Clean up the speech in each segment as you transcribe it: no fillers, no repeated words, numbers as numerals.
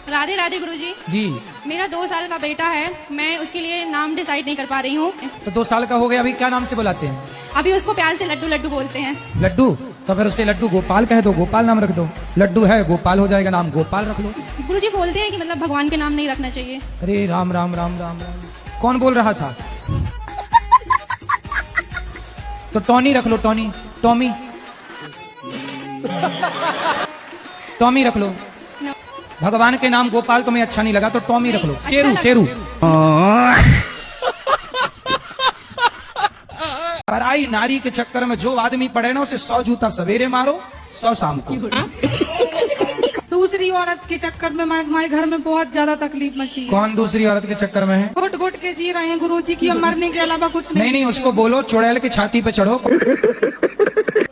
राधे राधे गुरुजी। जी। मेरा 2 साल का बेटा है, मैं उसके लिए नाम डिसाइड नहीं कर पा रही हूँ। तो 2 साल का हो गया, अभी क्या नाम से बुलाते हैं? अभी उसको प्यार से लड्डू लड्डू बोलते हैं। लड्डू? तो फिर उससे लड्डू गोपाल कह दो, गोपाल नाम रख दो। लड्डू है, गोपाल हो जाएगा, नाम गोपाल रख लो। गुरुजी बोलते हैं कि मतलब भगवान के नाम नहीं रखना चाहिए। अरे राम राम राम राम राम। कौन बोल रहा था? तो टॉनी रख लो, टॉनी, टॉमी, टॉमी रख लो। No. भगवान के नाम गोपाल तुम्हें अच्छा नहीं लगा तो टॉमी रख लो। शेरू, शेरू। पराई नारी के चक्कर में जो आदमी पड़े ना, उसे 100 जूता सवेरे मारो, 100 शाम को। दूसरी औरत के चक्कर में हमारे घर में बहुत ज्यादा तकलीफ मची है। कौन दूसरी औरत के चक्कर में है? घुट घुट के जी रहे हैं गुरुजी की, हम मरने के अलावा कुछ नहीं। नहीं, उसको बोलो चुड़ैल की छाती पे चढ़ो।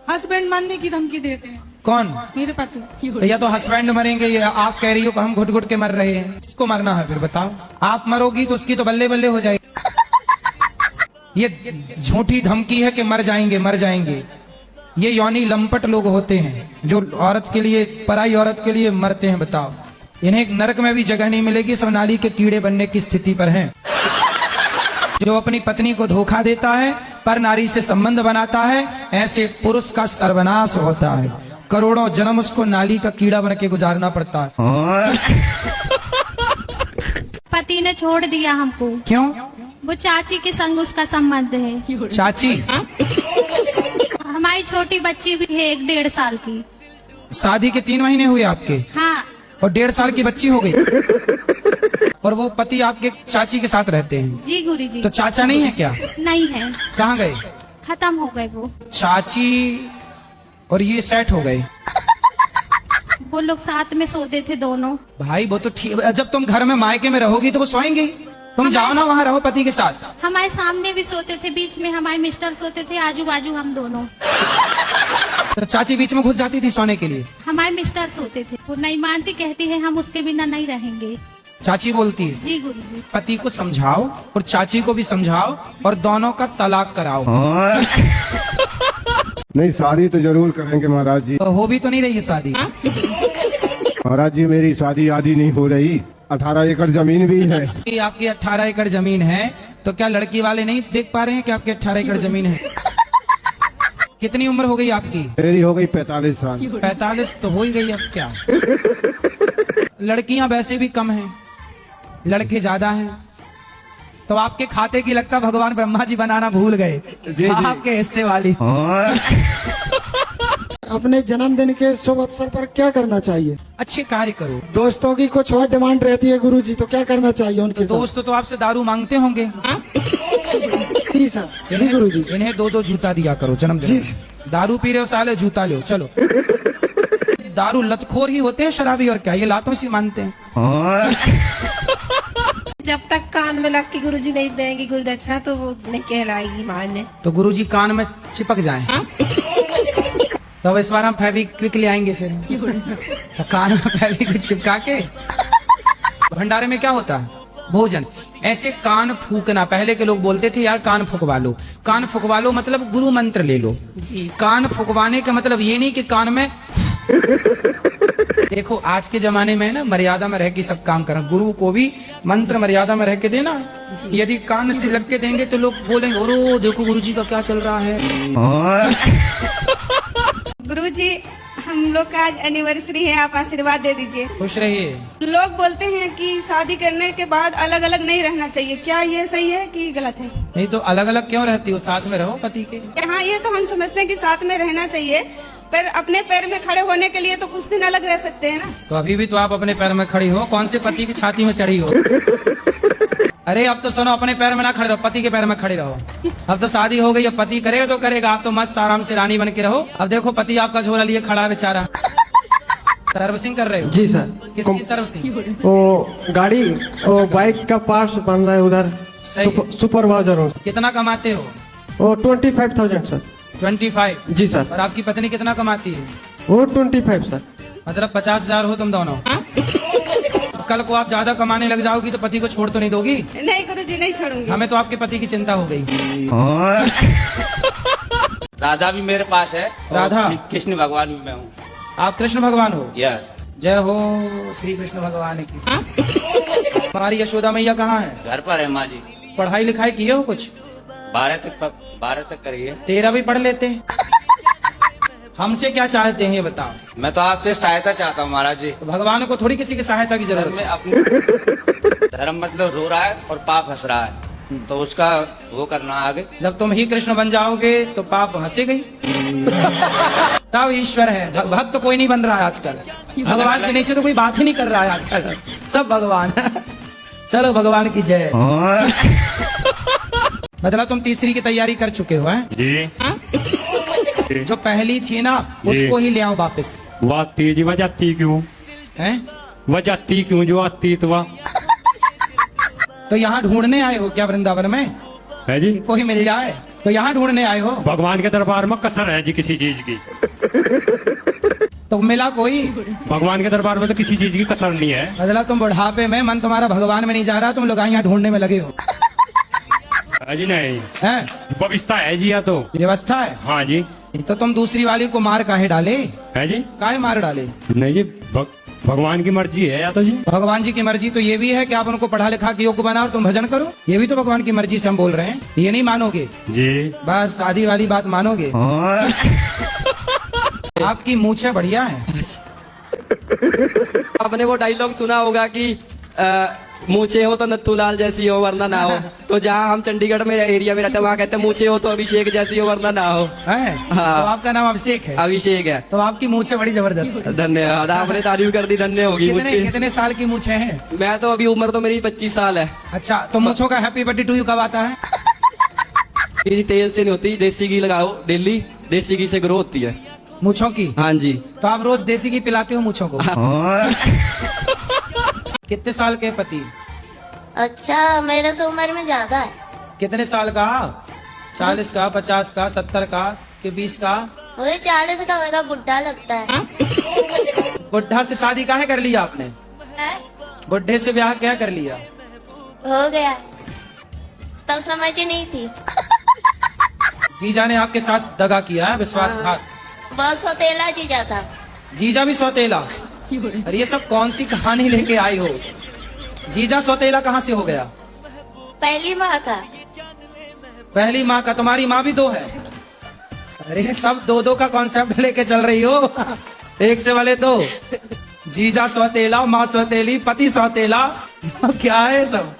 हस्बैंड मरने की धमकी देते हैं। कौन? मेरे पति। तो या तो हस्बैंड मरेंगे, या आप कह रही हो कि हम घुट घुट के मर रहे हैं। किसको मरना है फिर बताओ? आप मरोगी तो उसकी तो बल्ले बल्ले हो जाएगी। ये झूठी धमकी है कि मर जाएंगे, मर जाएंगे। ये यौनी लंपट लोग होते हैं जो औरत के लिए, पराई औरत के लिए मरते हैं। बताओ, इन्हें एक नरक में भी जगह नहीं मिलेगी, सब नाली के कीड़े बनने की स्थिति पर हैं। जो अपनी पत्नी को धोखा देता है, पर नारी से संबंध बनाता है, ऐसे पुरुष का सर्वनाश होता है। करोड़ों जन्म उसको नाली का कीड़ा बन के गुजारना पड़ता है। पति ने छोड़ दिया हमको। क्यों? वो चाची के संग उसका संबंध है। चाची? हमारी छोटी बच्ची भी है, 1-1.5 साल की। शादी के 3 महीने हुए आपके, हाँ। और 1.5 साल की बच्ची हो गई, और वो पति आपके चाची के साथ रहते हैं? जी गुरुजी। तो चाचा नहीं है क्या? नहीं है, कहाँ गए? खत्म हो गए वो। चाची और ये सेट हो गए? वो लोग साथ में सोते थे दोनों। भाई वो तो ठीक, जब तुम घर में मायके में रहोगी तो वो सोएंगी। तुम जाओ ना वहाँ रहो पति के साथ। हमारे सामने भी सोते थे, बीच में हमारे मिस्टर सोते थे, आजू बाजू हम दोनों। तो चाची बीच में घुस जाती थी सोने के लिए? हमारे मिस्टर सोते थे, वो नहीं मानती, कहती है हम उसके बिना नहीं रहेंगे। चाची बोलती है? जी गुरुजी। पति को समझाओ और चाची को भी समझाओ और दोनों का तलाक कराओ। नहीं, शादी तो जरूर करेंगे महाराज जी। तो हो भी तो नहीं रही है शादी? महाराज जी मेरी शादी आधी नहीं हो रही, 18 एकड़ जमीन भी है। कि आपकी 18 एकड़ जमीन है, तो क्या लड़की वाले नहीं देख पा रहे हैं कि आपकी 18 एकड़ जमीन है? कितनी उम्र हो गई आपकी? मेरी हो गई 45 साल। 45 तो हो ही गई, अब क्या? लड़कियां वैसे भी कम हैं, लड़के ज्यादा हैं। तो आपके खाते की लगता भगवान ब्रह्मा जी बनाना भूल गए, आपके हिस्से वाली। अपने जन्मदिन के शुभ अवसर पर क्या करना चाहिए? अच्छे कार्य करो। दोस्तों की कुछ और डिमांड रहती है गुरुजी, तो क्या करना चाहिए उनके साथ? दोस्त तो आपसे दारू मांगते होंगे। जी सर। जी गुरुजी। इन्हें 2-2 जूता दिया करो जन्मदिन। दारू पी रहे हो साले, जूता लो। चलो, दारू लतखोर ही होते हैं शराबी, और क्या, ये लातों से मानते हैं। जब तक कान में लग के गुरुजी नहीं देंगे गुरुदक्षिणा तो वो नहीं कहलाएगी मान्य। तो गुरुजी कान में चिपक जाएं। तो अब इस बार हम फेविक्विक ले आएंगे फिर। तो कान में फेविक्विक चिपका के। भंडारे में क्या होता है? भोजन। ऐसे कान फूकना, पहले के लोग बोलते थे यार कान फुकवा लो। कान फुकवा लो मतलब गुरु मंत्र ले लो जी। कान फुकवाने का मतलब ये नहीं कि कान में देखो, आज के जमाने में ना मर्यादा में रह के सब काम करना। गुरु को भी मंत्र मर्यादा में रह के देना। यदि कान से लग के देंगे तो लोग बोलेंगे ओरो देखो गुरुजी का क्या चल रहा है। गुरुजी, हम लोग का आज एनिवर्सरी है, आप आशीर्वाद दे दीजिए। खुश रहिए। लोग बोलते हैं कि शादी करने के बाद अलग अलग नहीं रहना चाहिए, क्या ये सही है कि गलत है? नहीं तो अलग अलग क्यों रहती हो? साथ में रहो पति के। हाँ, ये तो हम समझते हैं कि साथ में रहना चाहिए, पर अपने पैर में खड़े होने के लिए तो कुछ दिन अलग रह सकते हैं ना। तो अभी भी तो आप अपने पैर में खड़ी हो, कौन से पति की छाती में चढ़ी हो? अरे अब तो सुनो, अपने पैर में ना खड़े रहो, पति के पैर में खड़े रहो। अब तो शादी हो गई, अब पति करेगा तो करेगा, आप तो मस्त आराम से रानी बन के रहो। अब देखो पति आपका झोला लिए खड़ा है बेचारा। सर्विसिंग कर रहे हो? जी सर। किसकी सर्विसिंग? वो गाड़ी, वो बाइक का पार्ट्स बन रहा है उधर, सुपरवाइजर हो। कितना कमाते हो? वो 25,000 सर। 25? जी सर। और आपकी पत्नी कितना कमाती है? वो 25 सर। मतलब 50,000 हो तुम दोनों। कल को आप ज्यादा कमाने लग जाओगी तो पति को छोड़ तो नहीं दोगी? नहीं गुरुजी, नहीं छोड़ूंगी। हमें तो आपके पति की चिंता हो गई। राधा भी मेरे पास है। राधा? कृष्ण भगवान भी मैं हूँ। आप कृष्ण भगवान हो? यस। जय हो श्री कृष्ण भगवान की। हमारी यशोदा मैया कहाँ है? घर पर है माँ जी। पढ़ाई लिखाई किए हो कुछ? 12 तक करिए। तेरा भी पढ़ लेते। हमसे क्या चाहते हैं ये बताओ। मैं तो आपसे सहायता चाहता हूँ महाराज जी। तो भगवान को थोड़ी किसी की सहायता की धर्म जरूरत में है। अपनी धर्म मतलब रो रहा है और पाप हंस रहा है, तो उसका वो करना आगे। जब तुम ही कृष्ण बन जाओगे तो पाप हंसे गई। सब ईश्वर है, भक्त तो कोई नहीं बन रहा है आजकल। भगवान से नीचे तो कोई बात ही नहीं कर रहा है आजकल, सब भगवान। चलो भगवान की जय। मतलब तुम तीसरी की तैयारी कर चुके हो हैं? जी। जो पहली थी ना उसको ही ले आओ वापस। वो आती जी, वह जाती क्यों? हैं? वह जाती क्यों जो आती तो वह तो यहाँ ढूंढने आए हो क्या वृंदावन में? है जी। कोई मिल जाए तो यहाँ ढूंढने आए हो? भगवान के दरबार में कसर है जी किसी चीज की। तो मिला कोई? भगवान के दरबार में तो किसी चीज की कसर नहीं है। मतलब तुम बुढ़ापे में मन तुम्हारा भगवान में नहीं जा रहा, तुम लोग यहाँ ढूंढने में लगे हो। है जी नहीं, हैं? व्यवस्था है जी या तो। व्यवस्था है? हाँ जी। तो तुम दूसरी वाली को मार काहे डाले? है जी। काहे मार डाले? नहीं जी, भगवान की मर्जी है या तो जी। भगवान जी की मर्जी तो ये भी है कि आप उनको पढ़ा लिखा के योग्य बनाओ और तुम भजन करो। ये भी तो भगवान की मर्जी से हम बोल रहे हैं। ये नहीं मानोगे? जी। बस आधी वाली बात मानोगे। आपकी मूछें बढ़िया है। आपने वो डायलॉग सुना होगा कि मूछे हो तो नत्थूलाल जैसी हो वरना ना हो। तो जहाँ हम चंडीगढ़ में एरिया में रहते हैं वहाँ कहते हैं मूछे हो तो अभिषेक जैसी हो वरना ना हो। है? हाँ। तो आपका नाम अभिषेक है? अभिषेक है। तो आपकी मूछें बड़ी जबरदस्त है। धन्यवाद, आपने तारीफ कर दी, धन्य होगी मुझे। कितने साल की मूछें हैं? मैं तो अभी उम्र तो मेरी 25 साल है। अच्छा, तो मूछों का हैप्पी बर्थडे टू यू कब आता है? ये तेल से नहीं होती, देसी घी लगाओ डेली, देसी घी से ग्रो होती है मूछों की। हाँ जी। तो आप रोज देसी घी पिलाते हो मूछों को? कितने साल के पति? अच्छा, मेरे से उम्र में ज्यादा है। कितने साल का? 40 का, 50 का, 70 का कि 20 का? वही 40 का होगा, बुढ़ा लगता है। बुढ़ा से शादी काहे कर लिया आपने? बुढ़े से ब्याह क्या कर लिया? हो गया, तब समझ ही नहीं थी। जीजा ने आपके साथ दगा किया है, विश्वासघात। बहुत सौतेला जीजा था। जीजा भी सौतेला? अरे ये सब कौन सी कहानी लेके आई हो? जीजा सौतेला कहाँ से हो गया? पहली माँ का। पहली माँ का? तुम्हारी माँ भी 2 है? अरे सब 2-2 का कॉन्सेप्ट लेके चल रही हो। एक से वाले 2। जीजा सौतेला, माँ सौतेली, पति सौतेला, क्या है सब?